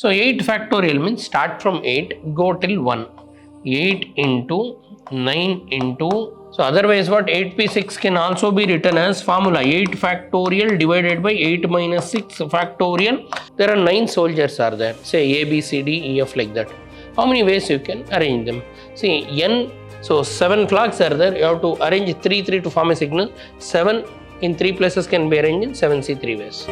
So 8 factorial means start from 8, go till 1. 8 into 9 into, so otherwise what, 8p6 can also be written as formula 8 factorial divided by 8 minus 6 factorial. There are 9 soldiers are there, say A, B, C, D, E, F like that. How many ways you can arrange them? See, N, so 7 flags are there, you have to arrange 3, 3 to form a signal. 7 in 3 places can be arranged in 7C 3 ways.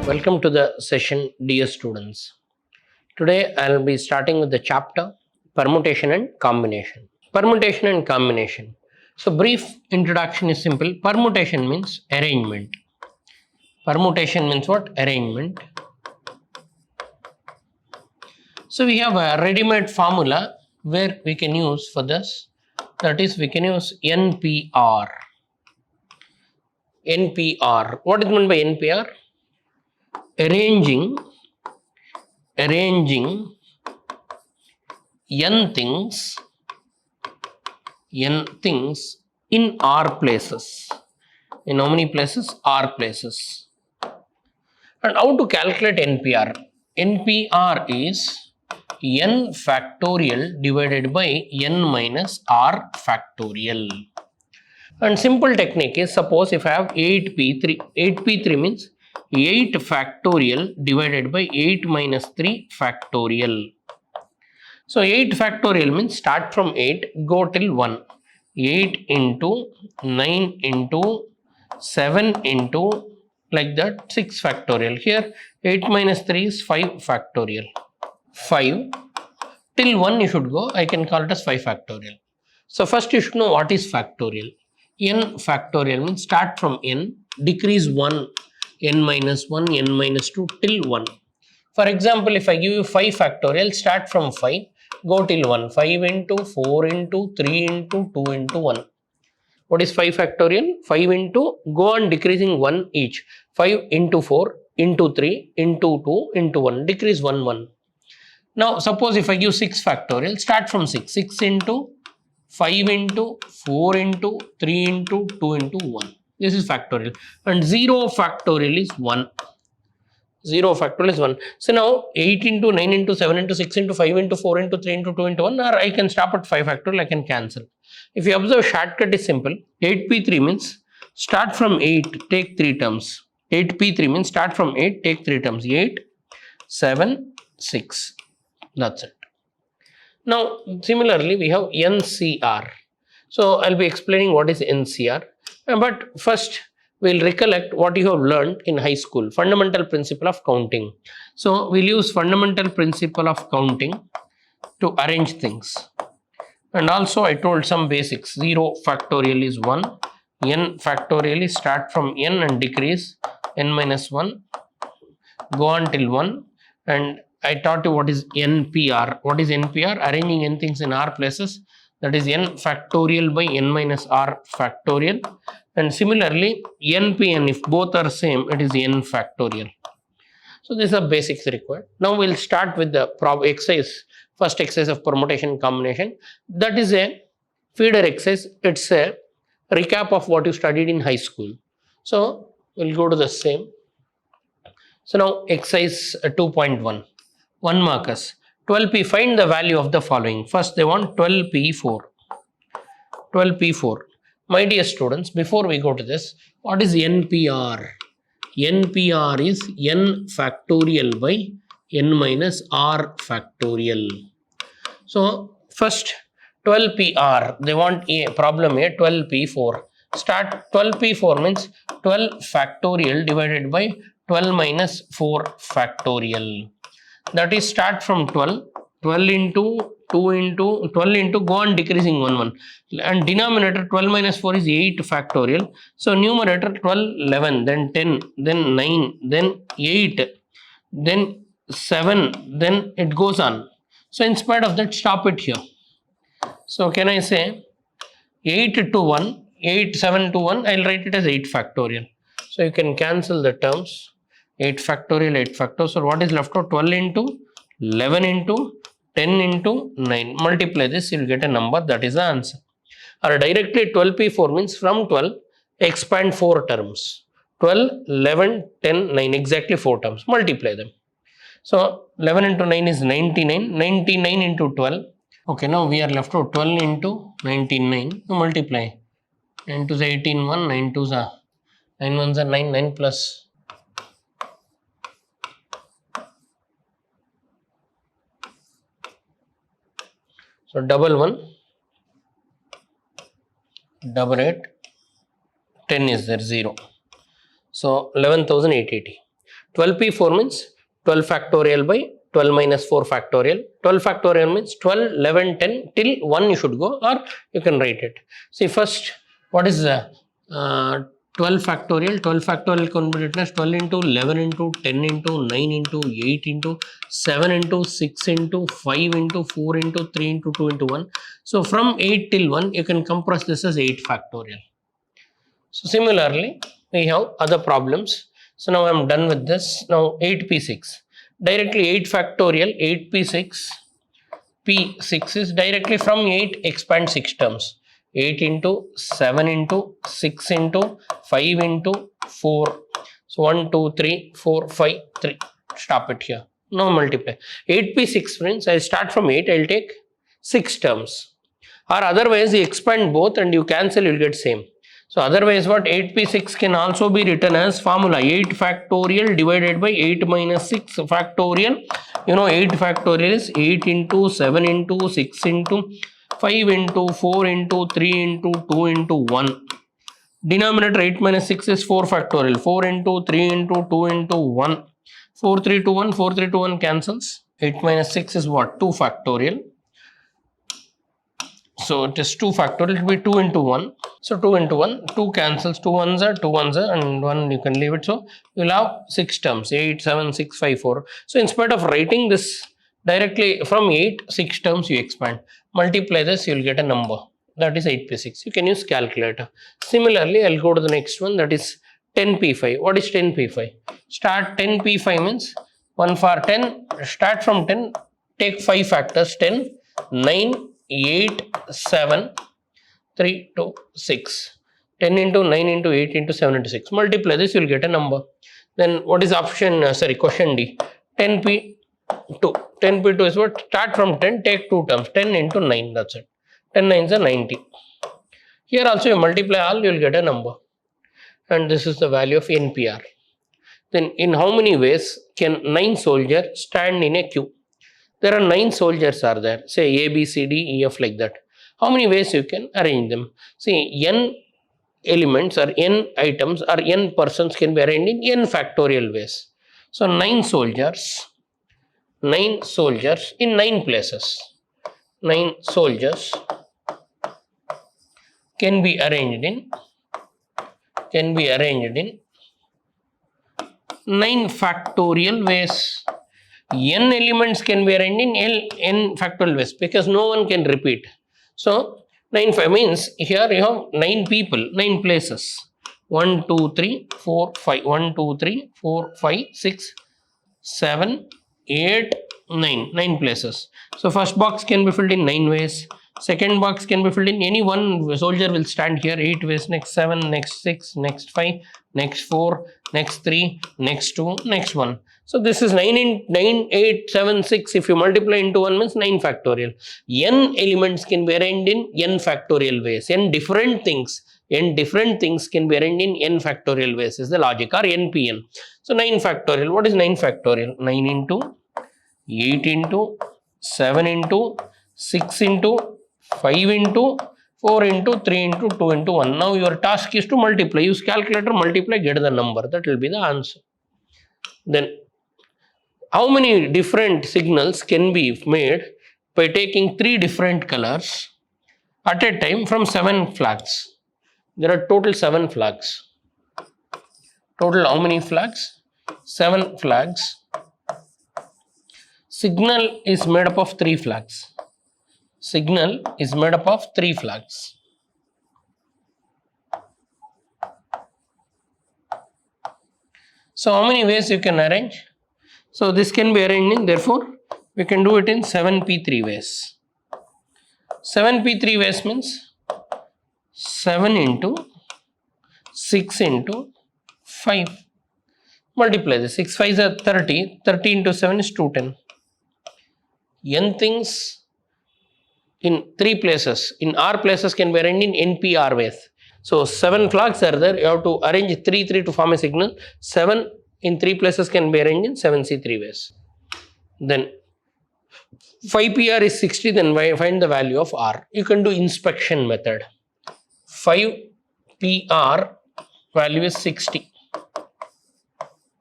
Welcome to the session, dear students. Today I will be starting with the chapter permutation and combination. Permutation and combination. So brief introduction is simple. Permutation means arrangement. Permutation means what? Arrangement. So we have a ready-made formula where we can use for this. That is, we can use NPR. NPR. What is meant by NPR? Arranging n things in R places. In how many places? R places. And how to calculate NPR? NPR is n factorial divided by n minus R factorial. And simple technique is, suppose if I have 8p3, 8p3 means 8 factorial divided by 8 minus 3 factorial. So 8 factorial means start from 8, go till 1. 8 into 9 into 7 into like that 6 factorial. Here 8 minus 3 is 5 factorial. 5 till 1 you should go, I can call it as 5 factorial. So first you should know what is factorial. N factorial means start from n, decrease 1, n minus 1, n minus 2 till 1. For example, if I give you 5 factorial, start from 5, go till 1. 5 into 4 into 3 into 2 into 1. What is 5 factorial? 5 into, go on decreasing 1 each. 5 into 4 into 3 into 2 into 1. Decrease 1, 1. Now, suppose if I give 6 factorial, start from 6. 6 into 5 into 4 into 3 into 2 into 1. This is factorial. And 0 factorial is 1. 0 factorial is 1. So now 8 into 9 into 7 into 6 into 5 into 4 into 3 into 2 into 1, or I can stop at 5 factorial, I can cancel. If you observe, shortcut is simple. 8p3 means start from 8, take 3 terms. 8p3 means start from 8, take 3 terms. 8, 7, 6. That's it. Now similarly we have NCR. So I'll be explaining what is NCR. But first we'll recollect what you have learned in high school, fundamental principle of counting. So we'll use fundamental principle of counting to arrange things. And also I told some basics. 0 factorial is 1, n factorial is start from n and decrease n minus 1, go on till 1. And I taught you what is NPR. What is NPR? Arranging n things in R places. That is n factorial by n minus R factorial. And similarly, NPN, if both are same, it is n factorial. So these are basics required. Now we'll start with the exercise, first exercise of permutation and combination. That is a feeder exercise. It's a recap of what you studied in high school. So we'll go to the same. So now exercise 2.1. 1 markers. 12p, find the value of the following. First they want 12p4. 12p4. My dear students, before we go to this, what is NPR? NPR is n factorial by n minus R factorial. So first 12pr, they want a problem here, 12p4. Start 12p4 means 12 factorial divided by 12 minus 4 factorial. That is, start from 12, 12 into 2 into 12 into, go on decreasing 1, 1. And denominator 12 minus 4 is 8 factorial. So numerator 12, 11, then 10, then 9, then 8, then 7, then it goes on. So in spite of that, stop it here. So can I say 8 to 1, 8, 7 to 1, I'll write it as 8 factorial. So you can cancel the terms. 8 factorial, 8 factorial. So what is left out? 12 into 11 into 10 into 9. Multiply this, you will get a number. That is the answer. Or directly 12p4 means from 12, expand 4 terms. 12, 11, 10, 9, exactly 4 terms. Multiply them. So 11 into 9 is 99. 99 into 12. Okay, now we are left with 12 into 99. You multiply. 9 2s are 18, 1, 9 2s are 9 1s are 9, 9 plus. So double 1, double 8, 10 is there, 0. So 11,880. 12p4 means 12 factorial by 12 minus 4 factorial. 12 factorial means 12, 11, 10 till 1 you should go, or you can write it. See first, what is the 12 factorial? 12 factorial can be written as 12 into 11 into 10 into 9 into 8 into 7 into 6 into 5 into 4 into 3 into 2 into 1. So from 8 till 1 you can compress this as 8 factorial. So similarly we have other problems. So now I am done with this. Now 8p6. Directly 8 factorial, 8p6. P6 is directly from 8 expand 6 terms. 8 into 7 into 6 into 5 into 4. So 1, 2, 3, 4, 5, 3. Stop it here. Now multiply. 8p6 means I start from 8, I will take 6 terms. Or otherwise you expand both and you cancel, you will get same. So otherwise what, 8p6 can also be written as formula 8 factorial divided by 8 minus 6 factorial. You know 8 factorial is 8 into 7 into 6 into 5 into 4 into 3 into 2 into 1. Denominator 8 minus 6 is 4 factorial. 4 into 3 into 2 into 1. 4 3 to 1, 4 3 to 1 cancels. 8 minus 6 is what? 2 factorial. So it is 2 factorial, it will be 2 into 1. So 2 into 1, 2 cancels, 2 ones are, 2 ones are, and 1 you can leave it. So you will have 6 terms, 8, 7, 6, 5, 4. So instead of writing this directly from 8, 6 terms you expand. Multiply this, you will get a number. That is 8p6. You can use calculator. Similarly, I will go to the next one, that is 10p5. What is 10p5? Start 10p5 means 1 for 10, start from 10, take 5 factors, 10, 9, 8, 7, 3, 2, 6. 10 into 9 into 8 into 7 into 6. Multiply this, you will get a number. Then what is option, question D? 10p2. 10p2 is what? Start from 10, take 2 terms. 10 into 9, that's it. 10 9s are 90. Here also you multiply all, you will get a number. And this is the value of NPR. Then in how many ways can 9 soldiers stand in a queue? There are 9 soldiers are there, say A, B, C, D, E, F like that. How many ways you can arrange them? See, n elements or n items or n persons can be arranged in n factorial ways. So 9 soldiers in 9 places. 9 soldiers can be arranged in 9 factorial ways. N elements can be arranged in n factorial ways because no one can repeat. So 9 means here you have 9 people, 9 places. 1, 2, 3, 4, 5. 1, 2, 3, 4, 5, 6, 7, 8, 9. 9 places. So first box can be filled in 9 ways. Second box can be filled in any one soldier will stand here 8 ways. Next 7, next 6, next 5, next 4, next 3, next 2, next 1. So this is 9 in 9, 8, 7, 6. If you multiply into 1 means 9 factorial. N elements can be arranged in n factorial ways. N different things can be arranged in n factorial ways is the logic, or npn. So 9 factorial. What is 9 factorial? 9 into 8 into 7 into 6 into 5 into 4 into 3 into 2 into 1. Now your task is to multiply. Use calculator, multiply, get the number. That will be the answer. Then how many different signals can be made by taking 3 different colors at a time from 7 flags? There are total 7 flags. Total how many flags? 7 flags. Signal is made up of 3 flags. Signal is made up of 3 flags. So how many ways you can arrange? So this can be arranged in, therefore we can do it in 7p3 ways. 7p3 ways means 7 into 6 into 5. Multiply this. 6 5s are 30. 30 into 7 is 210. N things in 3 places, in R places, can be arranged in NPR ways. So 7 flags are there. You have to arrange 3 3 to form a signal. 7 in 3 places can be arranged in 7C3 ways. Then 5PR is 60. Then find the value of R. You can do inspection method. 5PR value is 60.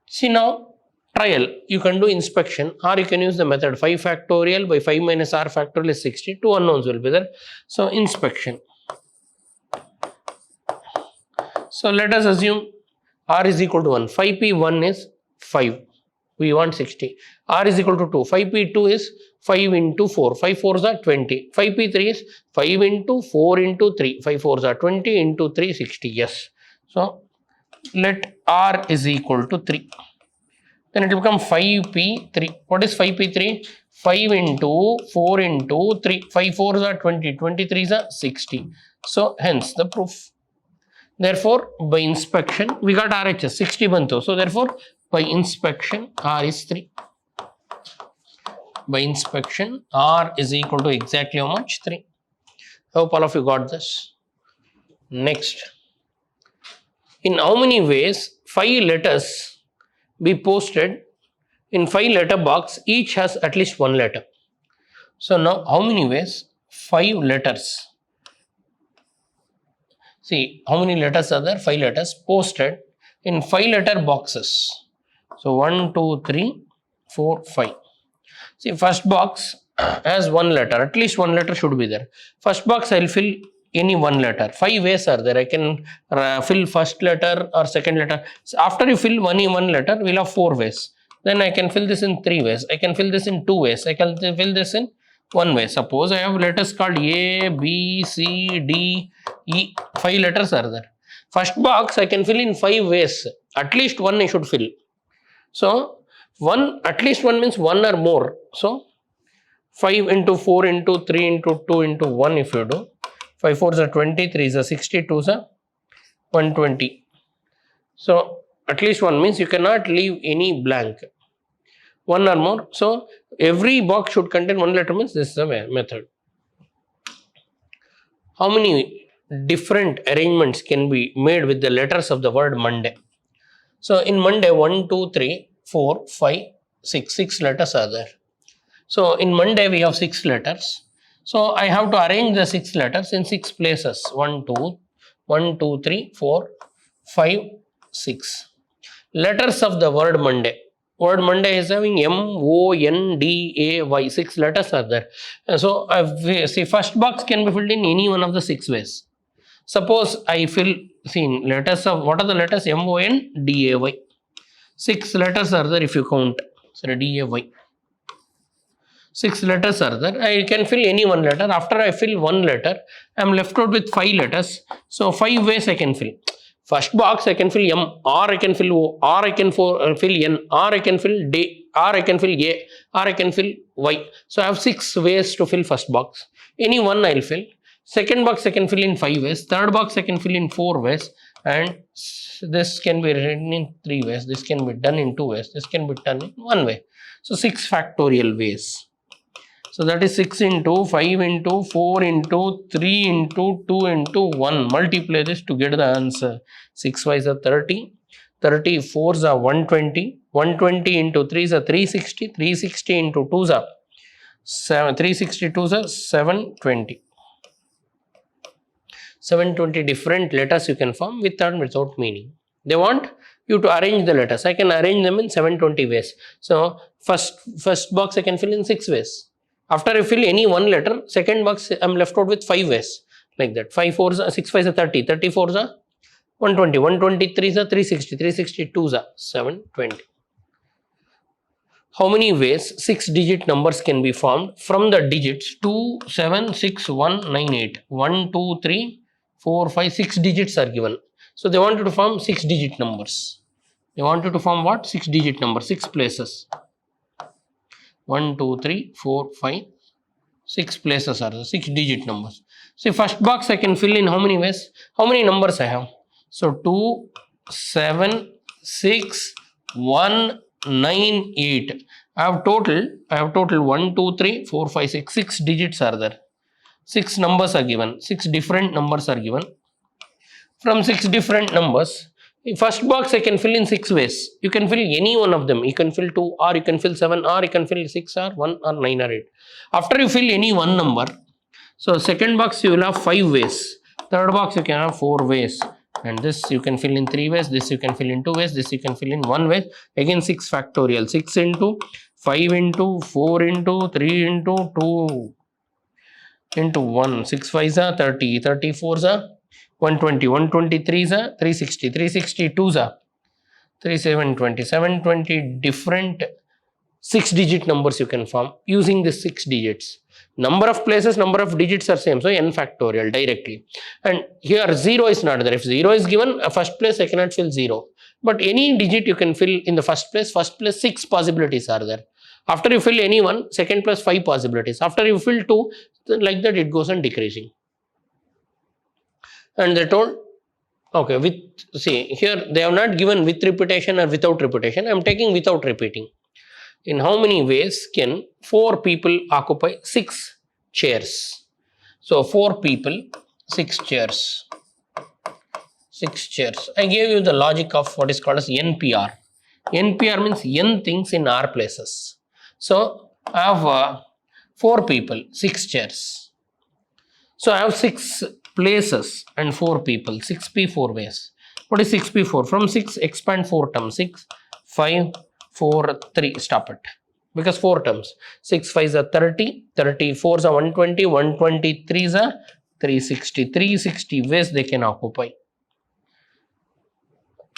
See now, trial, you can do inspection, or you can use the method 5 factorial by 5 minus R factorial is 60. 2 unknowns will be there. So inspection. So let us assume R is equal to 1. 5P1 is 5. We want 60. R is equal to 2. 5P2 is 5 into 4. 5 4s are 20. 5P3 is 5 into 4 into 3. 5 4s are 20 into 3 60. Yes. So let R is equal to 3. Then it will become 5P3. What is 5P3? 5 into 4 into 3. 5 4s are 20. 23s are 60. So hence the proof. Therefore, by inspection, we got RHS 60 bantu. So therefore, by inspection, R is 3. By inspection, R is equal to exactly how much? 3. Hope all of you got this. Next. In how many ways 5 letters be posted in 5 letter box, each has at least 1 letter. So now how many ways 5 letters? See how many letters are there? 5 letters posted in 5 letter boxes. So 1, 2, 3, 4, 5. See, first box has 1 letter, at least 1 letter should be there. First box I will fill any 1 letter. 5 ways are there. I can fill first letter or second letter. So after you fill only 1 letter, we will have 4 ways. Then I can fill this in 3 ways. I can fill this in 2 ways. I can fill this in 1 way. Suppose I have letters called A, B, C, D, E. 5 letters are there. First box I can fill in 5 ways. At least 1 I should fill. So at least 1 means 1 or more. So 5 into 4 into 3 into 2 into 1 if you do. 5 4s are 20, 3s are 60, 2s are 120. So at least 1 means you cannot leave any blank. 1 or more. So every box should contain 1 letter means this is the method. How many different arrangements can be made with the letters of the word Monday? So in Monday 1, 2, 3, 4, 5, 6. 6 letters are there. So in Monday we have 6 letters. So I have to arrange the 6 letters in 6 places. 1, 2, 3, 4, 5, 6. Letters of the word Monday. Word Monday is having MONDAY. 6 letters are there. So see, first box can be filled in any one of the 6 ways. Suppose I fill, see, letters of, what are the letters? MONDAY. 6 letters are there if you count. So DAY. 6 letters are there. I can fill any 1 letter. After I fill 1 letter, I am left out with 5 letters. So 5 ways I can fill. First box I can fill M, or I can fill O, or I can fill N, or I can fill D, or I can fill A, or I can fill Y. So I have 6 ways to fill first box. Any one I will fill. Second box I can fill in 5 ways. Third box I can fill in 4 ways. And this can be written in 3 ways. This can be done in 2 ways. This can be done in 1 way. So 6 factorial ways. So that is 6 into 5 into 4 into 3 into 2 into 1. Multiply this to get the answer. 6 5s are 30. 30 4s are 120. 120 into 3s are 360. 360 into 2s are 362s are 720. 720 different letters you can form with and without meaning. They want you to arrange the letters. I can arrange them in 720 ways. So first box I can fill in 6 ways. After I fill any 1 letter, second box I am left out with 5 ways. Like that. 5 4s are 6 5s are 30. 30 4s are 120. 123s are 360. 362s are 720. How many ways 6-digit numbers can be formed from the digits 2, 7, 6, 1, 9, 8. 1, 2, 3, 4, 5, 6 digits are given. So they wanted to form 6-digit numbers. They wanted to form what? 6-digit number, 6 places. 1, 2, 3, 4, 5, 6 places are the 6-digit numbers. See, first box I can fill in how many ways? How many numbers I have? So 2, 7, 6, 1, 9, 8. I have total 1, 2, 3, 4, 5, 6. 6 digits are there. 6 numbers are given. 6 different numbers are given. From 6 different numbers, in first box I can fill in 6 ways. You can fill any one of them. You can fill 2, or you can fill 7, or you can fill 6, or 1, or 9, or 8. After you fill any one number, so second box you will have 5 ways. Third box you can have 4 ways. And this you can fill in 3 ways, this you can fill in 2 ways, this you can fill in 1 way. Again 6 factorial. 6 into 5 into 4 into 3 into 2 into 1. 6 5s are 30, 34s are 120, 123s are 360, 362s are 3720, 720 different 6-digit numbers you can form using the 6 digits. Number of places, number of digits are same, so n factorial directly. And here 0 is not there. If 0 is given, first place I cannot fill 0. But any digit you can fill in the first place 6 possibilities are there. After you fill any one, second place 5 possibilities. After you fill 2, like that it goes on decreasing. And they told, okay, see here they have not given with repetition or without repetition. I am taking without repeating. In how many ways can 4 people occupy 6 chairs? So 4 people, 6 chairs. 6 chairs. I gave you the logic of what is called as NPR. NPR means n things in r places. So I have 4 people, 6 chairs. So I have 6 places and 4 people. 6p 4 ways. What is 6p 4? From 6 expand 4 terms. 6, 5, 4, 3. Stop it. Because 4 terms. 6 5s are 30, 34s are 120, 123s are 360. 360 ways they can occupy.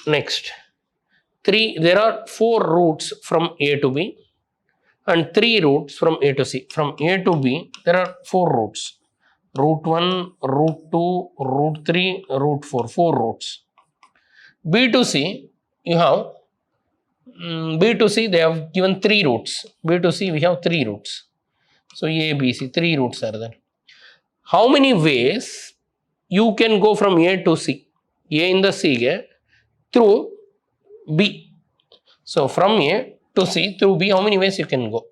Next. There are 4 routes from A to B and 3 routes from A to C. From A to B, there are 4 routes. Route 1, route 2, route 3, route 4. 4 routes. B to C, you have B to C, they have given 3 routes. B to C, we have 3 routes. So A, B, C, 3 routes are there. How many ways you can go from A to C? A in the C through B. So from A to C through B, how many ways you can go?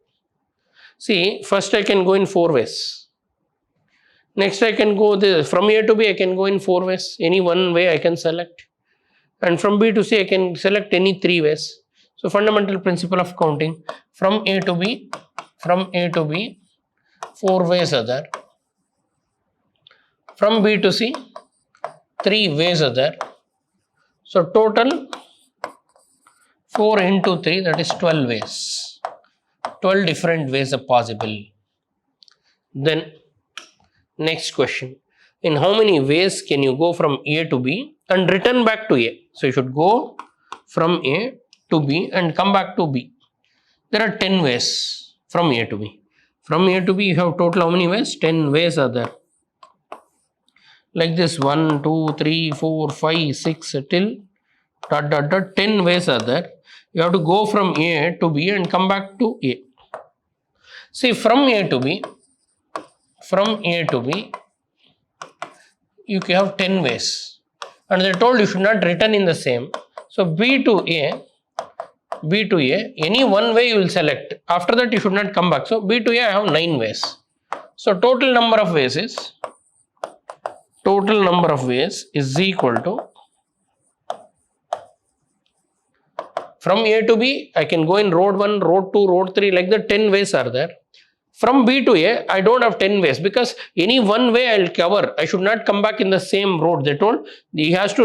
See, first I can go in 4 ways. Next I can go from A to B, I can go in 4 ways. Any one way I can select. And from B to C, I can select any 3 ways. So fundamental principle of counting, from A to B, 4 ways are there. From B to C, 3 ways are there. So total 4 into 3, that is 12 ways. 12 different ways are possible. Then next question, in how many ways can you go from A to B and return back to A? So you should go from A to B and come back to B. There are 10 ways from A to B. From A to B, you have total how many ways? 10 ways are there. Like this, 1, 2, 3, 4, 5, 6 till ... 10 ways are there. You have to go from A to B and come back to A. See, from A to B, you can have 10 ways. And they told you should not return in the same. So B to A, any one way you will select. After that, you should not come back. So B to A, I have 9 ways. So total number of ways is equal to, from A to B, I can go in road 1, road 2, road 3, like that 10 ways are there. From B to A, I don't have 10 ways because any one way I will cover. I should not come back in the same road. They told he has to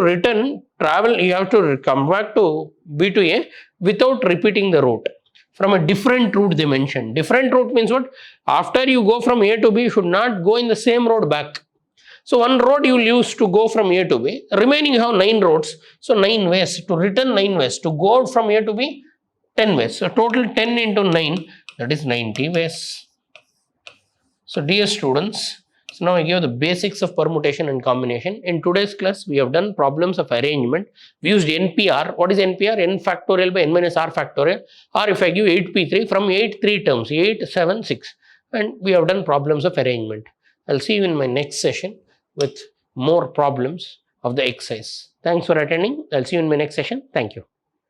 travel, you have to come back to B to A without repeating the route. From a different route they mentioned. Different route means what? After you go from A to B, you should not go in the same road back. So one road you will use to go from A to B. Remaining you have 9 roads. So 9 ways. To return 9 ways. To go from A to B, 10 ways. So total 10 into 9, that is 90 ways. So dear students, so now I give the basics of permutation and combination. In today's class, we have done problems of arrangement. We used NPR. What is NPR? N factorial by n minus r factorial. Or if I give 8p3, from 8, 3 terms, 8, 7, 6. And we have done problems of arrangement. I'll see you in my next session with more problems of the exercise. Thanks for attending. I'll see you in my next session. Thank you.